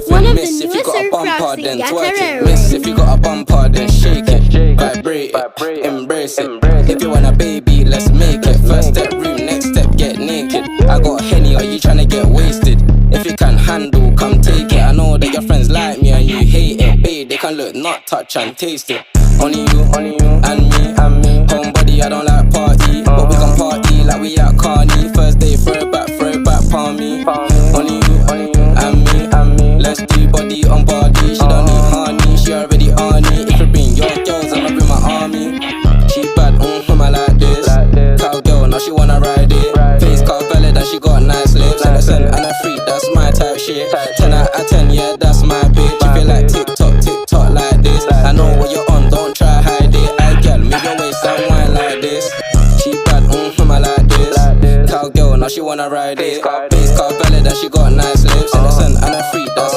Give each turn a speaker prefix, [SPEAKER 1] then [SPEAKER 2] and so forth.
[SPEAKER 1] surfing. Miss if you got a bumper, then twerk it. Miss if you got a bumper, then shake it. Vibrate it, embrace it. If you want a baby, let's make it. First step room, next step get naked. I got Henny, are you tryna get wasted? If you can handle, come take it. I know that your friends like me and you hate it. Babe, they can look, not touch and taste it. Only you, and me. Homebody, I don't like party, but we can party like we at Carney. First day, throw it back, palm me. Only you, and me. Let's do body on body. She don't need honey, she already on me. If you bring your girls, I'ma bring my army. She bad, I like this. Cowgirl, now she wanna ride it. Face car valid and she got nice lips. Innocent and a freak, that's my type shit. 10 out of 10, yeah, that's my bitch. If you like TikTok like this, I know what you're on, don't try hide it. I girl, move your waist and wine like this. She bad, I like this. Cowgirl, now she wanna ride it. Face car valid and she got nice lips.